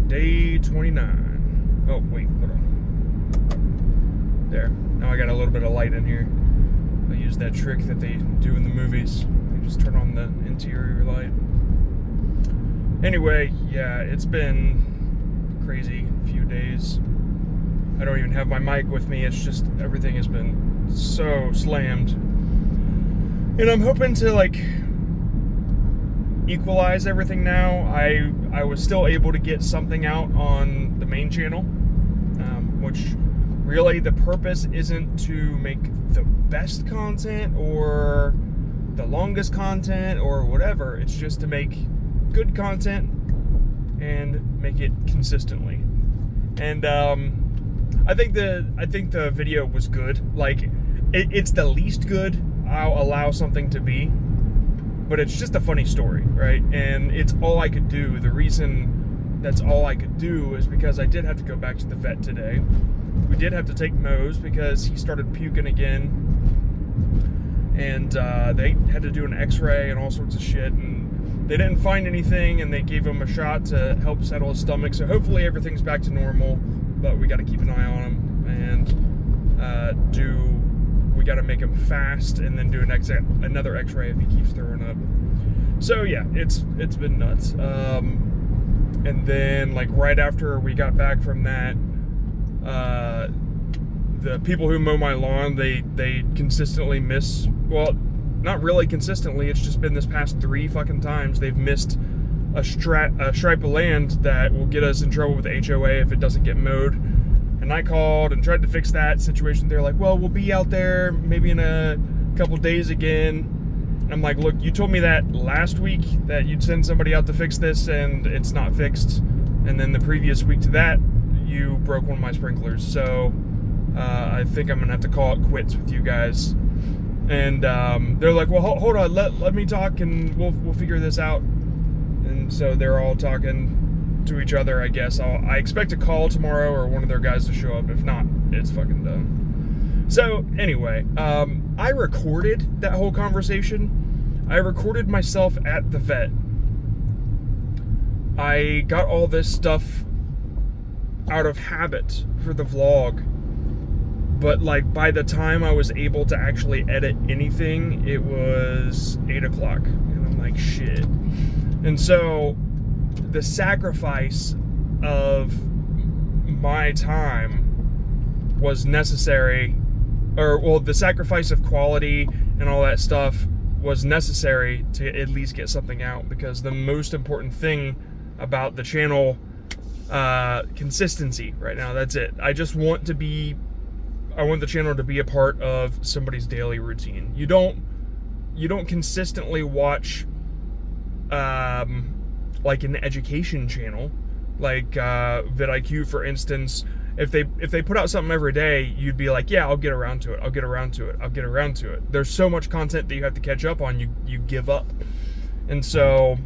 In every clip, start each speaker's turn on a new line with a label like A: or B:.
A: day 29. Oh, wait, hold on. There. Now I got a little bit of light in here. I use that trick that they do in the movies. They just turn on the interior light. Anyway, yeah, it's been crazy few days. I don't even have my mic with me. It's just everything has been so slammed. And I'm hoping to like equalize everything now. I was still able to get something out on the main channel, which really the purpose isn't to make the best content or the longest content or whatever. It's just to make good content and make it consistently. And I think the video was good. Like it's the least good I'll allow something to be, but it's just a funny story, right? And it's all I could do. The reason that's all I could do is because I did have to go back to the vet today. We did have to take Mose because he started puking again, and they had to do an x-ray and all sorts of shit, and they didn't find anything, and they gave him a shot to help settle his stomach, so hopefully everything's back to normal, but we got to keep an eye on him, and we got to make him fast, and then do another x-ray if he keeps throwing up. So yeah, it's been nuts. And then like right after we got back from that, the people who mow my lawn, they consistently miss, well, not really consistently, it's just been this past 3 fucking times they've missed a stripe of land that will get us in trouble with the HOA if it doesn't get mowed. And I called and tried to fix that situation. They're like, well, we'll be out there maybe in a couple days again. I'm like, look, you told me that last week that you'd send somebody out to fix this, and it's not fixed. And then the previous week to that, you broke one of my sprinklers. So I think I'm gonna have to call it quits with you guys. And they're like, well, hold on, let me talk, and we'll figure this out. And so they're all talking to each other, I guess. I expect a call tomorrow or one of their guys to show up. If not, it's fucking done. So anyway, I recorded that whole conversation. I recorded myself at the vet. I got all this stuff out of habit for the vlog, but like by the time I was able to actually edit anything, it was 8 o'clock, and I'm like, shit. And so the sacrifice of my time was necessary, or well, the sacrifice of quality and all that stuff was necessary to at least get something out, because the most important thing about the channel, consistency right now, that's it. I want the channel to be a part of somebody's daily routine. You don't consistently watch like an education channel, like vidIQ, for instance. If they put out something every day, you'd be like, yeah, I'll get around to it. There's so much content that you have to catch up on, you give up. And so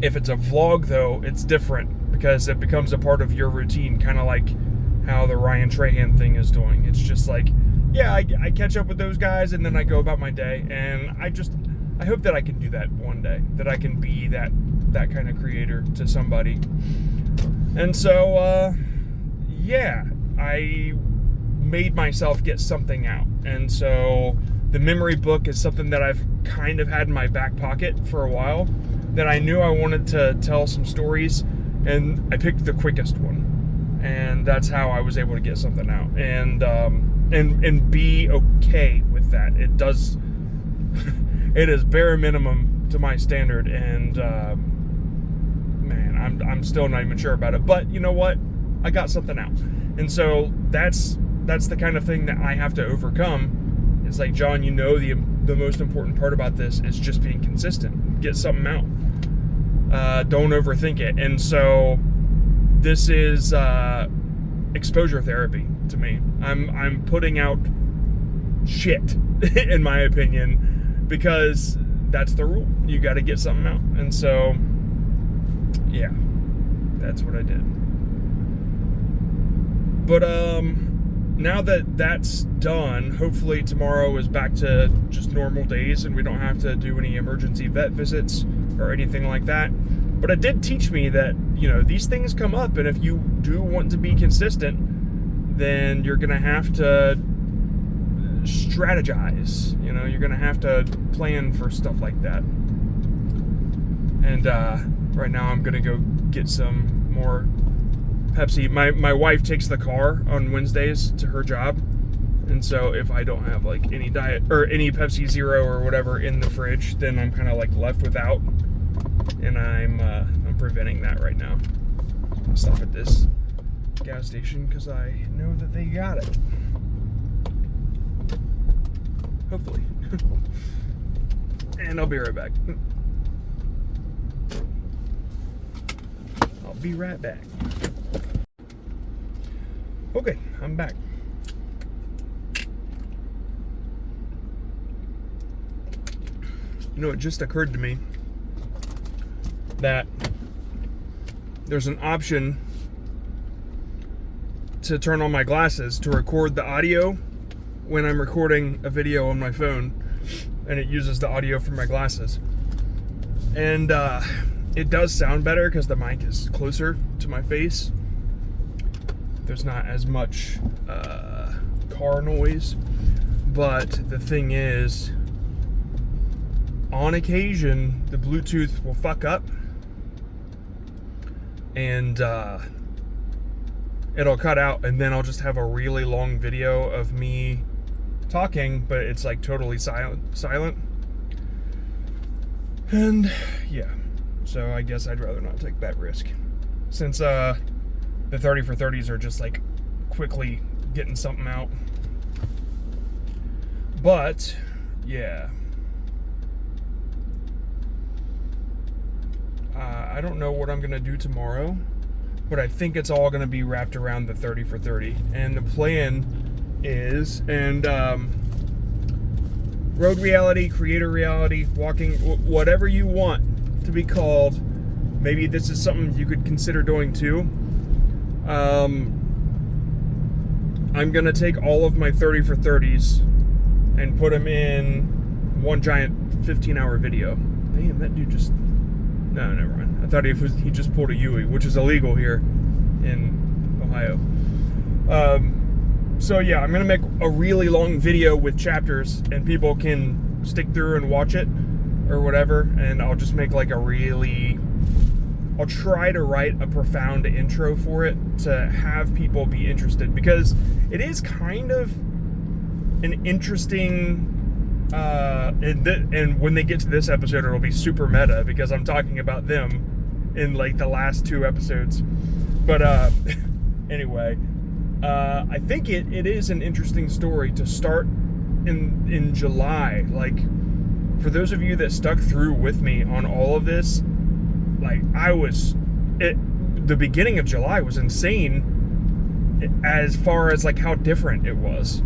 A: if it's a vlog, though, it's different, because it becomes a part of your routine, kind of like how the Ryan Trahan thing is doing. It's just like, yeah, I catch up with those guys, and then I go about my day, and I hope that I can do that one day, that I can be that kind of creator to somebody. And so yeah, I made myself get something out. And so the memory book is something that I've kind of had in my back pocket for a while, that I knew I wanted to tell some stories, and I picked the quickest one, and that's how I was able to get something out, and be okay with that. It does it is bare minimum to my standard, and man, I'm still not even sure about it, but you know what, I got something out. And so that's the kind of thing that I have to overcome. It's like, John, you know, the most important part about this is just being consistent. Get something out. Don't overthink it. And so this is exposure therapy to me. I'm putting out shit, in my opinion, because that's the rule. You got to get something out. And so, yeah, that's what I did. But now that that's done, hopefully tomorrow is back to just normal days, and we don't have to do any emergency vet visits or anything like that. But it did teach me that these things come up, and if you do want to be consistent, then you're gonna have to strategize. You're gonna have to plan for stuff like that. And right now I'm gonna go get some more Pepsi. My wife takes the car on Wednesdays to her job, and so if I don't have like any diet or any Pepsi Zero or whatever in the fridge, then I'm kind of like left without, and I'm preventing that right now. I'll stop at this gas station because I know that they got it. Hopefully. And I'll be right back. I'll be right back. Okay, I'm back. It just occurred to me that there's an option to turn on my glasses to record the audio when I'm recording a video on my phone, and it uses the audio from my glasses. And it does sound better because the mic is closer to my face. There's not as much car noise. But the thing is, on occasion, the Bluetooth will fuck up, and it'll cut out, and then I'll just have a really long video of me talking, but it's like totally silent. And yeah, so I guess I'd rather not take that risk, since the 30 for 30s are just like quickly getting something out. But yeah, I don't know what I'm gonna do tomorrow, but I think it's all gonna be wrapped around the 30 for 30. And the plan is, and road reality, creator reality, walking, whatever you want to be called. Maybe this is something you could consider doing too. I'm gonna take all of my 30 for 30s and put them in one giant 15-hour video. Damn, that dude just... No, never mind. I thought he just pulled a Yui, which is illegal here in Ohio. So yeah, I'm gonna make a really long video with chapters, and people can stick through and watch it or whatever, and I'll just make like I'll try to write a profound intro for it to have people be interested, because it is kind of an interesting, and when they get to this episode, it'll be super meta because I'm talking about them in like the last 2 episodes. But anyway, I think it is an interesting story to start in July. Like, for those of you that stuck through with me on all of this, like the beginning of July was insane as far as like how different it was.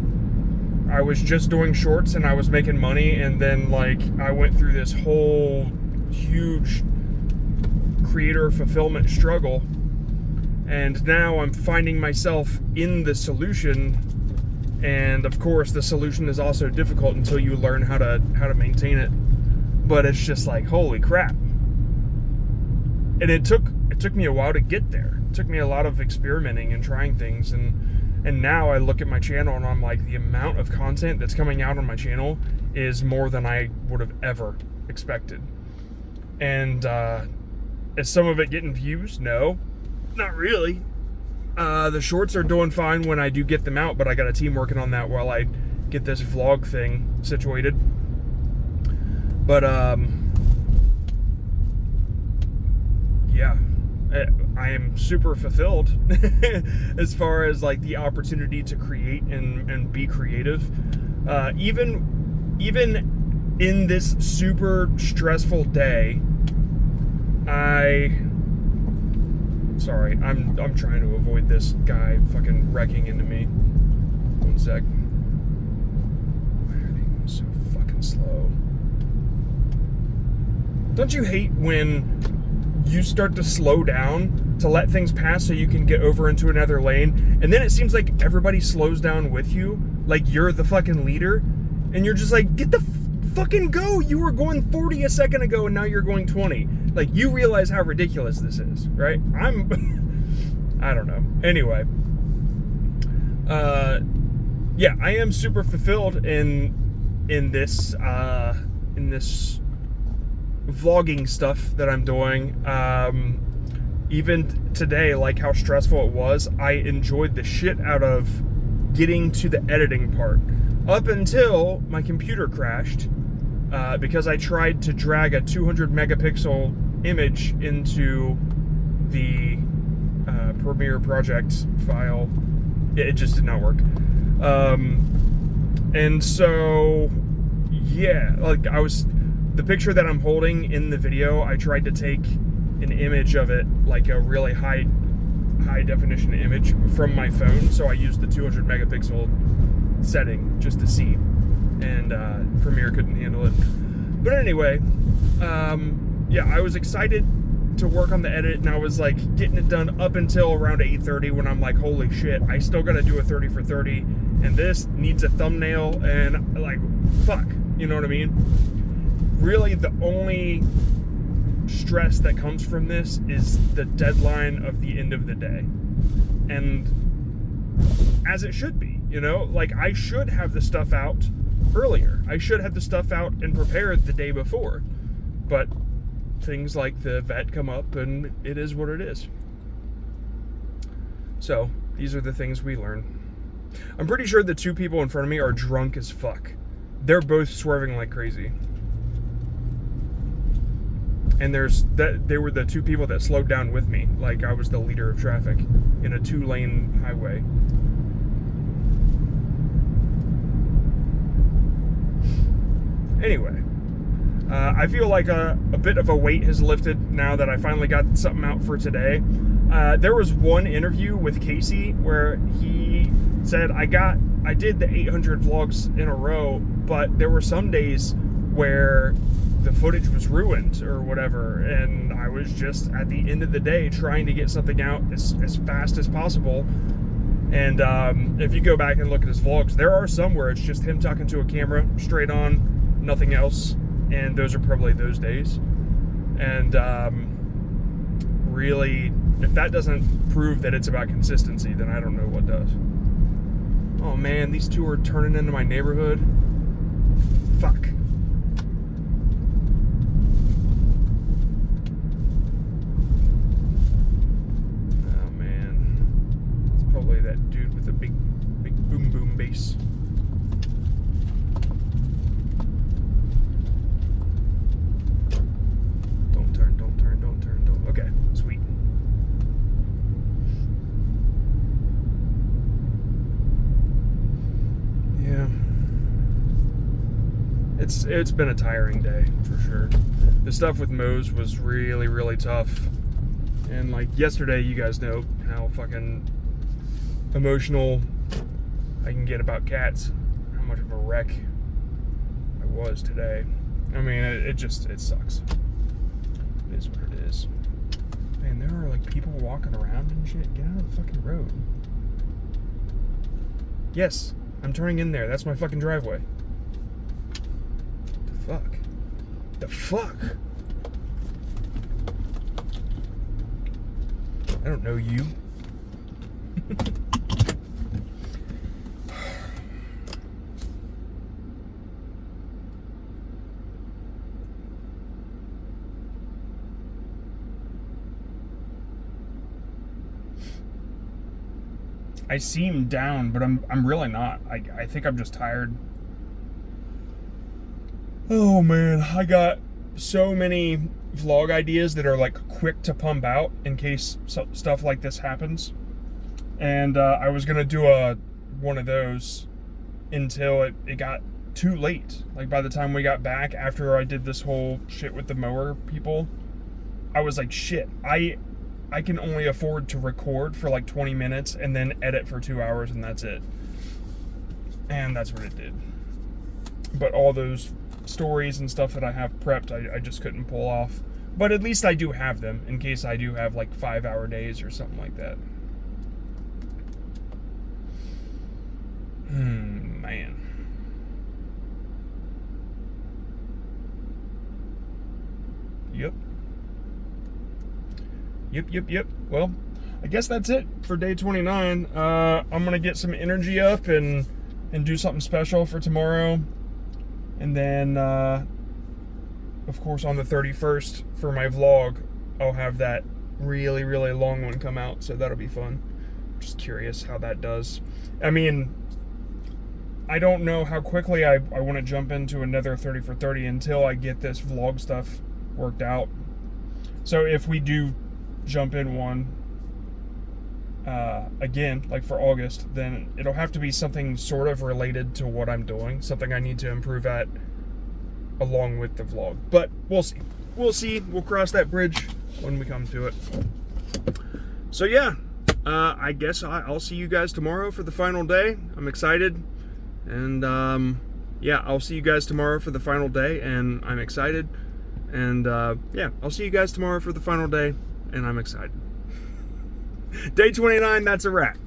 A: I was just doing shorts and I was making money, and then like I went through this whole huge creator fulfillment struggle, and now I'm finding myself in the solution. And of course the solution is also difficult until you learn how to maintain it, but it's just like, holy crap. And it took me a while to get there. It took me a lot of experimenting and trying things, and now I look at my channel and I'm like, the amount of content that's coming out on my channel is more than I would have ever expected. And is some of it getting views? No, not really. The shorts are doing fine when I do get them out, but I got a team working on that while I get this vlog thing situated. But yeah, I am super fulfilled as far as like the opportunity to create and be creative. Even in this super stressful day, sorry, I'm trying to avoid this guy fucking wrecking into me. One sec. Why are they going so fucking slow? Don't you hate when you start to slow down to let things pass so you can get over into another lane, and then it seems like everybody slows down with you, like you're the fucking leader, and you're just like, get the fucking go. You were going 40 a second ago and now you're going 20. Like, you realize how ridiculous this is, right? I don't know. Anyway, yeah, I am super fulfilled in this vlogging stuff that I'm doing. Even today, like how stressful it was, I enjoyed the shit out of getting to the editing part. Up until my computer crashed, because I tried to drag a 200 megapixel image into the Premiere project file. It just did not work. And so, yeah, like the picture that I'm holding in the video, I tried to take an image of it, like a really high definition image from my phone. So I used the 200 megapixel setting just to see, and Premiere couldn't handle it. But anyway, yeah, I was excited to work on the edit, and I was like getting it done up until around 8:30 when I'm like, holy shit, I still gotta do a 30 for 30, and this needs a thumbnail, and like, fuck, you know what I mean? Really, the only stress that comes from this is the deadline of the end of the day, and as it should be, you know, like I should have the stuff out earlier. I should have the stuff out and prepared the day before, but things like the vet come up, and it is what it is. So these are the things we learn. I'm pretty sure the two people in front of me are drunk as fuck. They're both swerving like crazy. And they were the two people that slowed down with me, like I was the leader of traffic in a 2-lane highway. Anyway, I feel like a bit of a weight has lifted now that I finally got something out for today. There was one interview with Casey where he said, I did the 800 vlogs in a row, but there were some days where the footage was ruined or whatever, and I was just at the end of the day trying to get something out as fast as possible. And if you go back and look at his vlogs, there are some where it's just him talking to a camera straight on, nothing else, and those are probably those days. And really, if that doesn't prove that it's about consistency, then I don't know what does. Oh man, these two are turning into my neighborhood. Fuck. That dude with the big boom boom bass. Don't turn. Okay, sweet. Yeah. It's been a tiring day for sure. The stuff with Moe's was really, really tough. And like yesterday, you guys know how fucking emotional I can get about cats, how much of a wreck I was today. I mean, it sucks. It is what it is. Man, there are like people walking around and shit. Get out of the fucking road. Yes, I'm turning in there. That's my fucking driveway. The fuck? I don't know you. I seem down, but I'm really not. I think I'm just tired. Oh man, I got so many vlog ideas that are like quick to pump out in case stuff like this happens. And I was gonna do one of those until it got too late. Like by the time we got back after I did this whole shit with the mower people, I was like, shit, I can only afford to record for like 20 minutes and then edit for 2 hours, and that's it. And that's what it did. But all those stories and stuff that I have prepped, I just couldn't pull off. But at least I do have them in case I do have like 5-hour days or something like that. Man. Yep. Yep. Well, I guess that's it for day 29. I'm gonna get some energy up and do something special for tomorrow, and then of course on the 31st for my vlog, I'll have that really long one come out, so that'll be fun. Just curious how that does. I mean, I don't know how quickly I want to jump into another 30 for 30 until I get this vlog stuff worked out. So if we do jump in one again, like for August, then it'll have to be something sort of related to what I'm doing, something I need to improve at along with the vlog. But we'll see. We'll cross that bridge when we come to it. So yeah, I guess I'll see you guys tomorrow for the final day. I'm excited. And yeah, I'll see you guys tomorrow for the final day, and I'm excited. And yeah, I'll see you guys tomorrow for the final day, and I'm excited. Day 29, that's a wrap.